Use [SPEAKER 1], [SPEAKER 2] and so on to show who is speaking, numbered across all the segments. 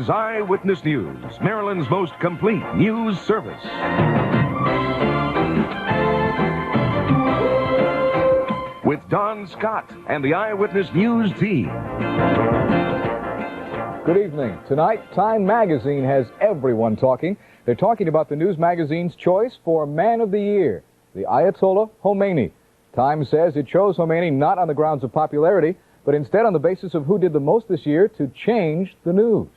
[SPEAKER 1] is Eyewitness News, Maryland's most complete news service. With Don Scott and the Eyewitness News team.
[SPEAKER 2] Good evening. Tonight, Time Magazine has everyone talking. They're talking about the news magazine's choice for Man of the Year, the Ayatollah Khomeini. Time says it chose Khomeini not on the grounds of popularity, but instead on the basis of who did the most this year to change the news.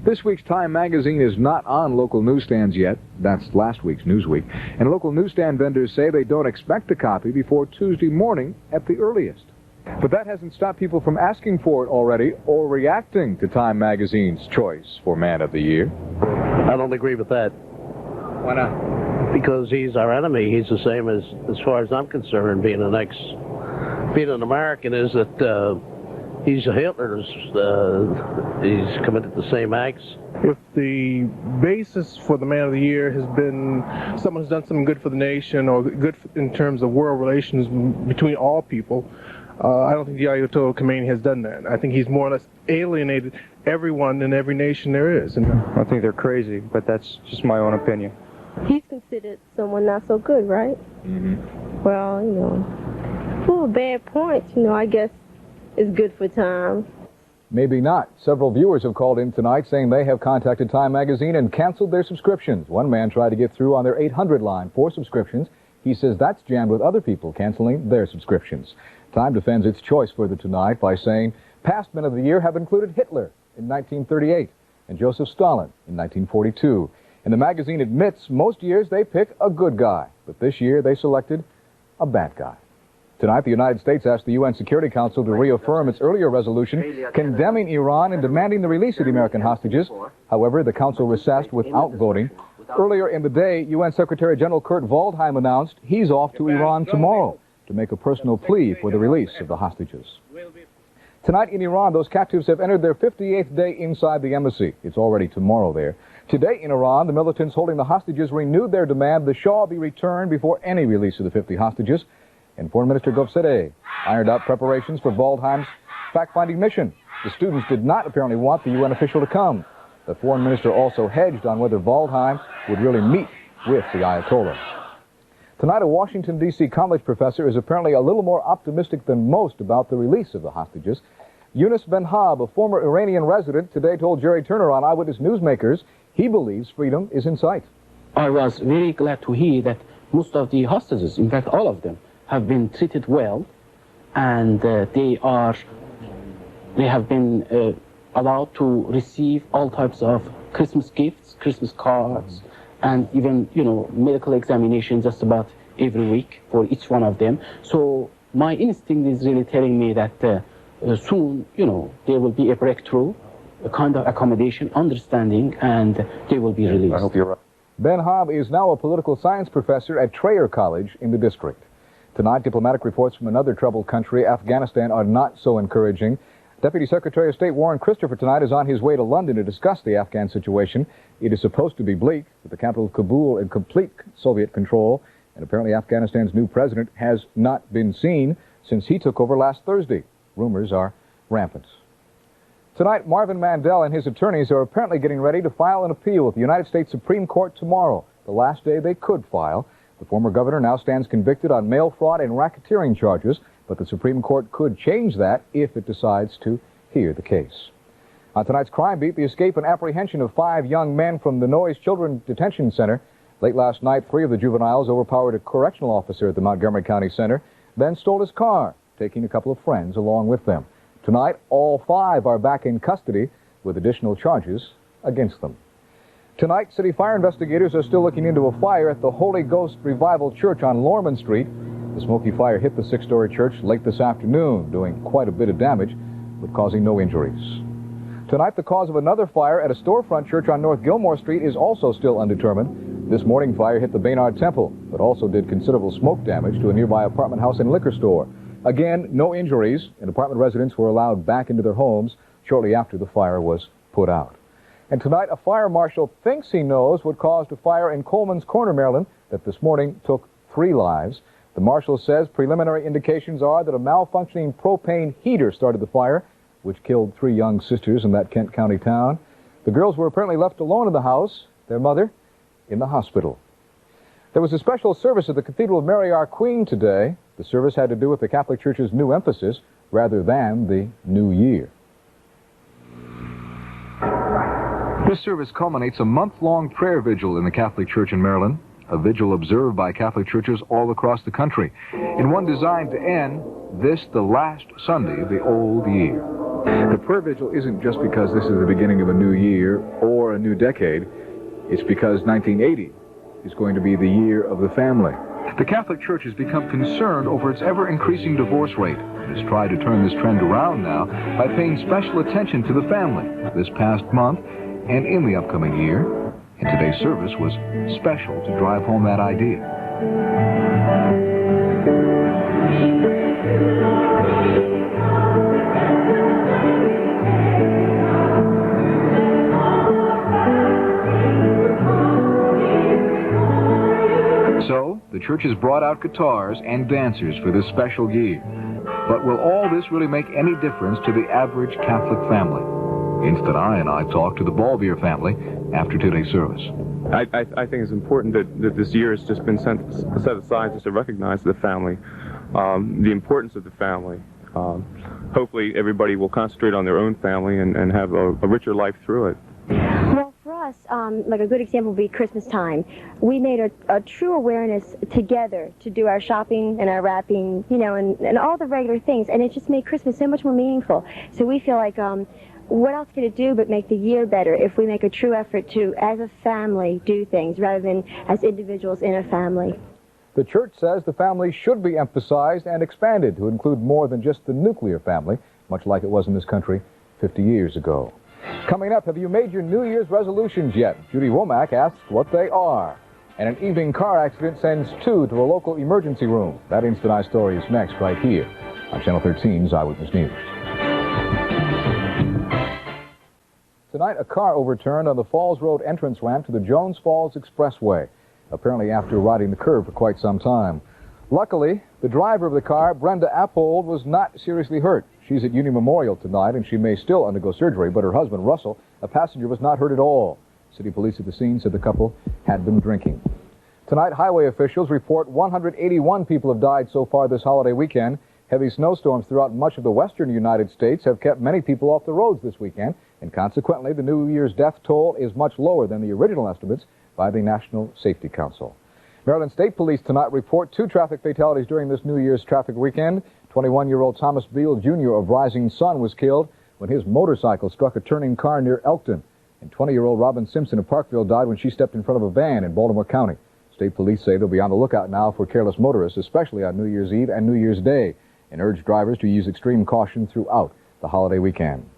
[SPEAKER 2] This week's Time Magazine is not on local newsstands yet. That's last week's Newsweek. And local newsstand vendors say they don't expect a copy before Tuesday morning at the earliest. But that hasn't stopped people from asking for it already or reacting to Time Magazine's choice for Man of the Year.
[SPEAKER 3] I don't agree with that.
[SPEAKER 2] Why not?
[SPEAKER 3] Because he's our enemy. He's the same as far as I'm concerned, being an American, is that he's a Hitler. He's committed the same acts.
[SPEAKER 4] If the basis for the Man of the Year has been someone who's done something good for the nation or good in terms of world relations between all people, I don't think the Ayatollah Khomeini has done that. I think he's more or less alienated everyone in every nation there is.
[SPEAKER 5] I think they're crazy, but that's just my own opinion.
[SPEAKER 6] He's considered someone not so good, right?
[SPEAKER 2] Mm-hmm.
[SPEAKER 6] Well, for bad points, I guess it's good for Time.
[SPEAKER 2] Maybe not. Several viewers have called in tonight saying they have contacted Time Magazine and canceled their subscriptions. One man tried to get through on their 800 line for subscriptions. He says that's jammed with other people canceling their subscriptions. Time defends its choice further tonight by saying past Men of the Year have included Hitler in 1938 and Joseph Stalin in 1942. And the magazine admits most years they pick a good guy, but this year they selected a bad guy. Tonight, the United States asked the UN Security Council to reaffirm its earlier resolution condemning Iran and demanding the release of the American hostages. However, the Council recessed without voting. Earlier in the day, UN Secretary General Kurt Waldheim announced he's off to Iran tomorrow to make a personal plea for the release of the hostages. Tonight in Iran, those captives have entered their 58th day inside the embassy. It's already tomorrow there. Today in Iran, the militants holding the hostages renewed their demand the Shah be returned before any release of the 50 hostages. And Foreign Minister Govzadeh ironed out preparations for Waldheim's fact-finding mission. The students did not apparently want the UN official to come. The Foreign Minister also hedged on whether Waldheim would really meet with the Ayatollah. Tonight, a Washington, D.C. college professor is apparently a little more optimistic than most about the release of the hostages. Yunus Benhab, a former Iranian resident, today told Jerry Turner on Eyewitness Newsmakers he believes freedom is in sight.
[SPEAKER 7] I was very glad to hear that most of the hostages, in fact all of them, have been treated well, and they have been allowed to receive all types of Christmas gifts, Christmas cards, and even, medical examinations just about every week for each one of them. So my instinct is really telling me that soon, there will be a breakthrough, a kind of accommodation, understanding, and they will be released.
[SPEAKER 2] I hope you're right. Benhab is now a political science professor at Traer College in the district. Tonight, diplomatic reports from another troubled country, Afghanistan, are not so encouraging. Deputy Secretary of State Warren Christopher tonight is on his way to London to discuss the Afghan situation. It is supposed to be bleak, with the capital of Kabul in complete Soviet control, and apparently Afghanistan's new president has not been seen since he took over last Thursday. Rumors are rampant. Tonight, Marvin Mandel and his attorneys are apparently getting ready to file an appeal with the United States Supreme Court tomorrow, the last day they could file. The former governor now stands convicted on mail fraud and racketeering charges, but the Supreme Court could change that if it decides to hear the case. On tonight's Crime Beat, the escape and apprehension of 5 young men from the Noyes Children's Detention Center. Late last night, 3 of the juveniles overpowered a correctional officer at the Montgomery County Center, then stole his car, taking a couple of friends along with them. Tonight, all 5 are back in custody with additional charges against them. Tonight, city fire investigators are still looking into a fire at the Holy Ghost Revival Church on Lorman Street. The smoky fire hit the 6-story church late this afternoon, doing quite a bit of damage, but causing no injuries. Tonight, the cause of another fire at a storefront church on North Gilmore Street is also still undetermined. This morning, fire hit the Baynard Temple, but also did considerable smoke damage to a nearby apartment house and liquor store. Again, no injuries, and apartment residents were allowed back into their homes shortly after the fire was put out. And tonight, a fire marshal thinks he knows what caused a fire in Coleman's Corner, Maryland, that this morning took 3 lives. The marshal says preliminary indications are that a malfunctioning propane heater started the fire. which killed 3 young sisters in that Kent County town. The girls were apparently left alone in the house, their mother in the hospital. There was a special service at the Cathedral of Mary Our Queen today. The service had to do with the Catholic Church's new emphasis rather than the new year. This service culminates a month-long prayer vigil in the Catholic Church in Maryland, a vigil observed by Catholic churches all across the country, in one designed to end this, the last Sunday of the old year. The prayer vigil isn't just because this is the beginning of a new year or a new decade. It's because 1980 is going to be the year of the family. The Catholic Church has become concerned over its ever-increasing divorce rate and has tried to turn this trend around now by paying special attention to the family this past month and in the upcoming year. And today's service was special to drive home that idea. So, the church has brought out guitars and dancers for this special year. But will all this really make any difference to the average Catholic family? Instead, I talked to the Balbier family after today's service.
[SPEAKER 5] I think it's important that this year has just been set aside just to recognize the family, the importance of the family. Hopefully everybody will concentrate on their own family and have a richer life through it.
[SPEAKER 8] Well, for us, like a good example would be Christmas time. We made a true awareness together to do our shopping and our wrapping, you know, and all the regular things, and it just made Christmas so much more meaningful. So we feel like, what else could it do but make the year better if we make a true effort to, as a family, do things rather than as individuals in a family?
[SPEAKER 2] The church says the family should be emphasized and expanded to include more than just the nuclear family, much like it was in this country 50 years ago. Coming up, have you made your New Year's resolutions yet? Judy Womack asks what they are. And an evening car accident sends 2 to a local emergency room. That Instant Eye story is next right here on Channel 13's Eyewitness News. Tonight, a car overturned on the Falls Road entrance ramp to the Jones Falls Expressway, apparently after riding the curb for quite some time. Luckily, the driver of the car, Brenda Appold, was not seriously hurt. She's at Union Memorial tonight, and she may still undergo surgery, but her husband, Russell, a passenger, was not hurt at all. City police at the scene said the couple had been drinking. Tonight, highway officials report 181 people have died so far this holiday weekend. Heavy snowstorms throughout much of the western United States have kept many people off the roads this weekend, and consequently, the New Year's death toll is much lower than the original estimates by the National Safety Council. Maryland State Police tonight report 2 traffic fatalities during this New Year's traffic weekend. 21-year-old Thomas Beal Jr. of Rising Sun was killed when his motorcycle struck a turning car near Elkton. And 20-year-old Robin Simpson of Parkville died when she stepped in front of a van in Baltimore County. State police say they'll be on the lookout now for careless motorists, especially on New Year's Eve and New Year's Day, and urge drivers to use extreme caution throughout the holiday weekend.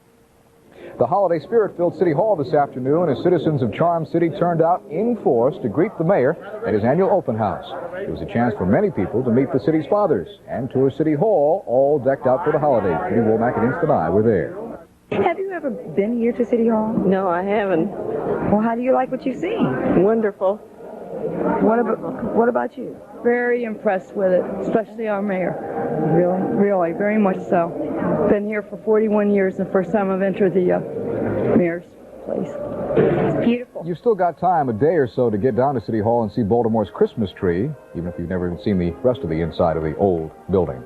[SPEAKER 2] The holiday spirit filled City Hall this afternoon as citizens of Charm City turned out in force to greet the mayor at his annual open house. It was a chance for many people to meet the city's fathers and tour City Hall, all decked out for the holidays. Judy Womack and Instant Eye were there.
[SPEAKER 9] Have you ever been here to City Hall?
[SPEAKER 6] No, I haven't.
[SPEAKER 9] Well, how do you like what you've seen?
[SPEAKER 6] Wonderful.
[SPEAKER 9] What about you?
[SPEAKER 10] Very impressed with it, especially our mayor. Really, very much so. Been here for 41 years, and the first time I've entered the mayor's place.
[SPEAKER 8] It's beautiful.
[SPEAKER 2] You've still got time, a day or so, to get down to City Hall and see Baltimore's Christmas tree, even if you've never even seen the rest of the inside of the old building.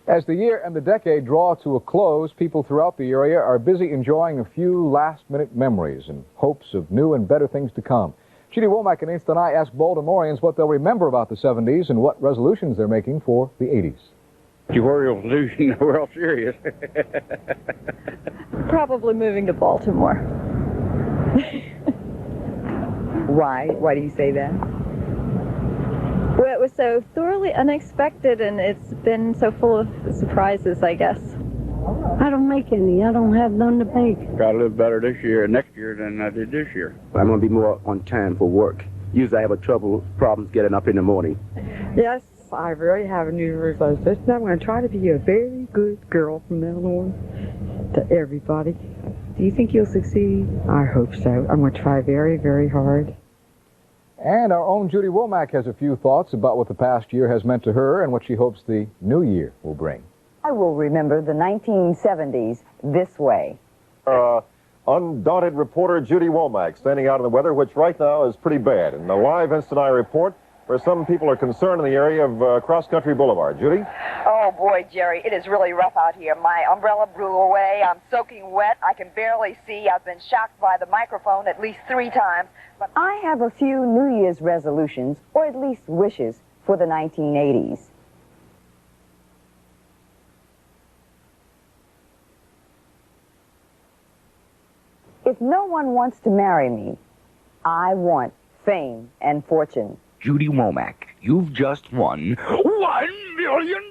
[SPEAKER 2] As the year and the decade draw to a close, people throughout the area are busy enjoying a few last-minute memories and hopes of new and better things to come. Judy Womack and Instant Eye ask Baltimoreans what they'll remember about the 70s and what resolutions they're making for the 80s.
[SPEAKER 11] We're losing the World Series.
[SPEAKER 10] Probably moving to Baltimore.
[SPEAKER 9] Why? Why do you say that?
[SPEAKER 10] Well, it was so thoroughly unexpected, and it's been so full of surprises, I guess.
[SPEAKER 12] I don't make any. I don't have none to make.
[SPEAKER 11] Got to live better this year and next year than I did this year.
[SPEAKER 13] I'm going to be more on time for work. Usually I have problems getting up in the morning.
[SPEAKER 14] Yes, I really have a New Year's resolution. I'm going to try to be a very good girl from now on to everybody.
[SPEAKER 9] Do you think you'll succeed?
[SPEAKER 14] I hope so. I'm going to try very, very hard.
[SPEAKER 2] And our own Judy Womack has a few thoughts about what the past year has meant to her and what she hopes the new year will bring.
[SPEAKER 9] I will remember the 1970s this way.
[SPEAKER 15] Undaunted reporter Judy Womack standing out in the weather, which right now is pretty bad. And the live instant eye report where some people are concerned in the area of Cross Country Boulevard. Judy?
[SPEAKER 16] Oh, boy, Jerry, it is really rough out here. My umbrella blew away. I'm soaking wet. I can barely see. I've been shocked by the microphone at least 3 times. But
[SPEAKER 9] I have a few New Year's resolutions, or at least wishes, for the 1980s. If no one wants to marry me, I want fame and fortune.
[SPEAKER 17] Judy Womack, you've just won $1 million!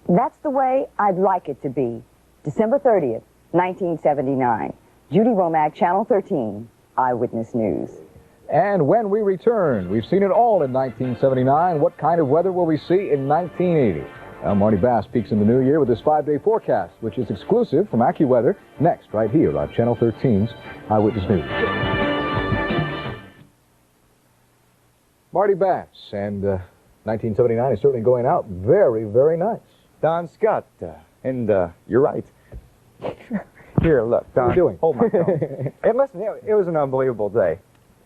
[SPEAKER 9] That's the way I'd like it to be. December 30th, 1979. Judy Womack, Channel 13, Eyewitness News.
[SPEAKER 2] And when we return, we've seen it all in 1979. What kind of weather will we see in 1980? Well, Marty Bass peeks in the new year with his 5-day forecast, which is exclusive from AccuWeather, next right here on Channel 13's Eyewitness News. Marty Bass, and 1979 is certainly going out very, very nice.
[SPEAKER 18] Don Scott, and you're right. Here, look, Don.
[SPEAKER 2] What are you doing?
[SPEAKER 18] Hold my phone. And listen, it was an unbelievable day.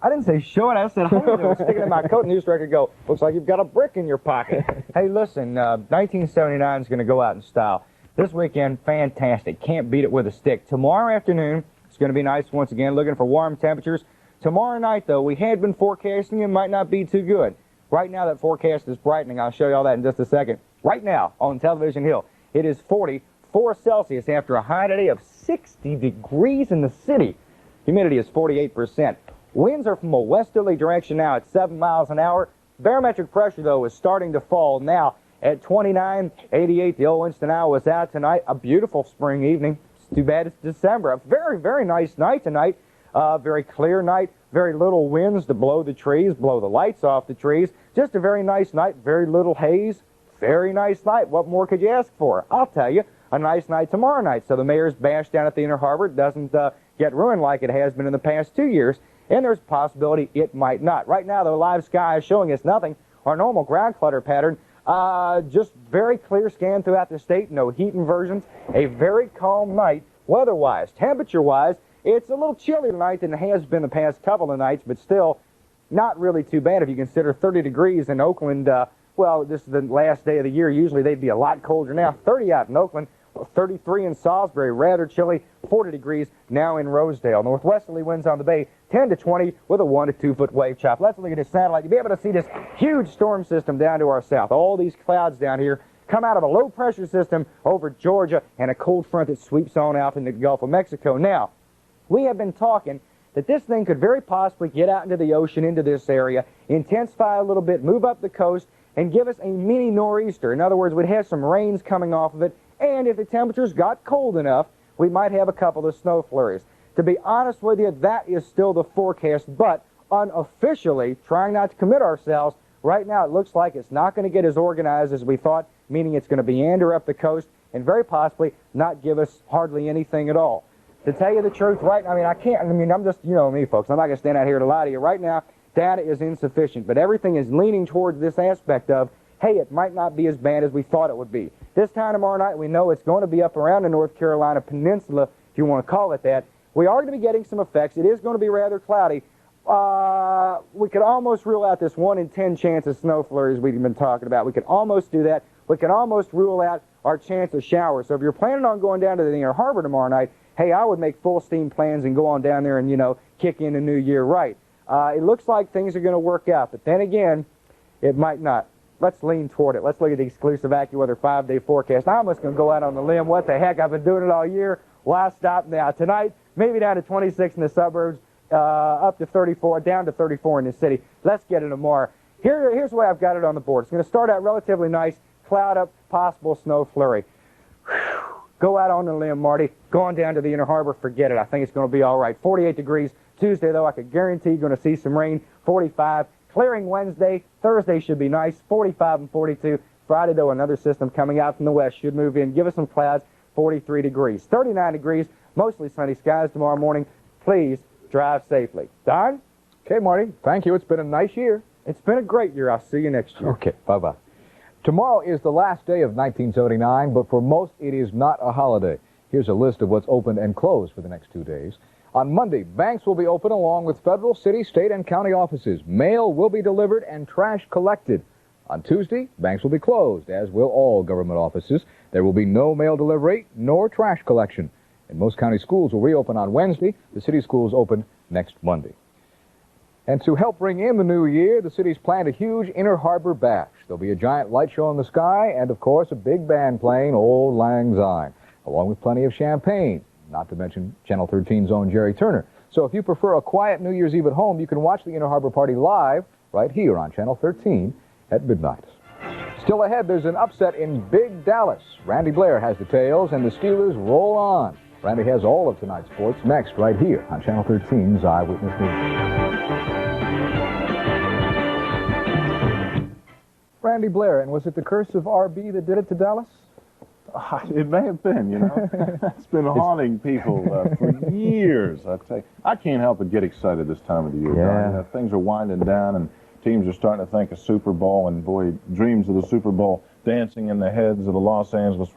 [SPEAKER 18] I didn't say show it, I said hold it. I was sticking in my coat, and the news director go, looks like you've got a brick in your pocket. Hey, listen, 1979 is going to go out in style. This weekend, fantastic. Can't beat it with a stick. Tomorrow afternoon, it's going to be nice once again, looking for warm temperatures. Tomorrow night, though, we had been forecasting it might not be too good. Right now, that forecast is brightening. I'll show you all that in just a second. Right now, on Television Hill, it is 44 Celsius after a high today of 60 degrees in the city. Humidity is 48%. Winds are from a westerly direction now at 7 miles an hour. Barometric pressure, though, is starting to fall now at 29.88. The old Winston Hour was out tonight. A beautiful spring evening. It's too bad it's December. A very, very nice night tonight. Very clear night. Very little winds to blow the trees, blow the lights off the trees. Just a very nice night. Very little haze. Very nice night. What more could you ask for? I'll tell you, a nice night tomorrow night. So the mayor's bash down at the Inner Harbor doesn't get ruined like it has been in the past 2 years. And there's a possibility it might not. Right now, the live sky is showing us nothing. Our normal ground clutter pattern, just very clear scan throughout the state. No heat inversions. A very calm night weather-wise. Temperature-wise, it's a little chillier tonight than it has been the past couple of nights, but still not really too bad if you consider 30 degrees in Oakland. Well, this is the last day of the year. Usually they'd be a lot colder now. 30 out in Oakland, 33 in Salisbury, rather chilly, 40 degrees now in Rosedale. Northwesterly winds on the bay, 10 to 20 with a 1 to 2 foot wave chop. Let's look at this satellite. You'll be able to see this huge storm system down to our south. All these clouds down here come out of a low pressure system over Georgia and a cold front that sweeps on out in the Gulf of Mexico. Now, we have been talking that this thing could very possibly get out into the ocean, into this area, intensify a little bit, move up the coast, and give us a mini nor'easter. In other words, we'd have some rains coming off of it, and if the temperatures got cold enough, we might have a couple of snow flurries. To be honest with you, that is still the forecast, but unofficially, trying not to commit ourselves, right now it looks like it's not going to get as organized as we thought, meaning it's going to meander up the coast and very possibly not give us hardly anything at all. To tell you the truth, I'm just, you know me, folks. I'm not going to stand out here to lie to you. Right now, data is insufficient, but everything is leaning towards this aspect of, hey, it might not be as bad as we thought it would be. This time tomorrow night, we know it's going to be up around the North Carolina Peninsula, if you want to call it that. We are going to be getting some effects. It is going to be rather cloudy. We could almost rule out this 1 in 10 chance of snow flurries we've been talking about. We could almost do that. We could almost rule out our chance of showers. So if you're planning on going down to the Inner Harbor tomorrow night, hey, I would make full steam plans and go on down there and, you know, kick in the new year right. It looks like things are going to work out, but then again, it might not. Let's lean toward it. Let's look at the exclusive AccuWeather 5-day forecast. I'm just going to go out on the limb. What the heck? I've been doing it all year. Why stop now? Tonight, maybe down to 26 in the suburbs, up to 34, down to 34 in the city. Let's get it tomorrow. Here's the way I've got it on the board. It's going to start out relatively nice, cloud up, possible snow flurry. Whew. Go out on the limb, Marty. Go on down to the Inner Harbor. Forget it. I think it's going to be all right. 48 degrees. Tuesday, though, I could guarantee you're going to see some rain. 45. Clearing Wednesday. Thursday should be nice. 45 and 42. Friday, though, another system coming out from the west should move in. Give us some clouds. 43 degrees. 39 degrees. Mostly sunny skies tomorrow morning. Please drive safely. Don?
[SPEAKER 2] Okay, Marty. Thank you. It's been a nice year.
[SPEAKER 18] It's been a great year. I'll see you next year.
[SPEAKER 2] Okay. Bye-bye. Tomorrow is the last day of 1979, but for most it is not a holiday. Here's a list of what's open and closed for the next 2 days. On Monday, banks will be open along with federal, city, state, and county offices. Mail will be delivered and trash collected. On Tuesday, banks will be closed, as will all government offices. There will be no mail delivery nor trash collection. And most county schools will reopen on Wednesday. The city schools open next Monday. And to help bring in the new year, the city's planned a huge Inner Harbor bash. There'll be a giant light show in the sky and, of course, a big band playing Old Lang Syne, along with plenty of champagne, not to mention Channel 13's own Jerry Turner. So if you prefer a quiet New Year's Eve at home, you can watch the Inner Harbor Party live right here on Channel 13 at midnight. Still ahead, there's an upset in Big Dallas. Randy Blair has the tales, and the Steelers roll on. Randy has all of tonight's sports next right here on Channel 13's Eyewitness News. Randy Blair, and was it the curse of RB that did it to Dallas?
[SPEAKER 19] It may have been, you know. It's been haunting people for years. I can't help but get excited this time of the year.
[SPEAKER 2] Yeah.
[SPEAKER 19] You know, things are winding down, and teams are starting to think of Super Bowl, and boy, dreams of the Super Bowl dancing in the heads of the Los Angeles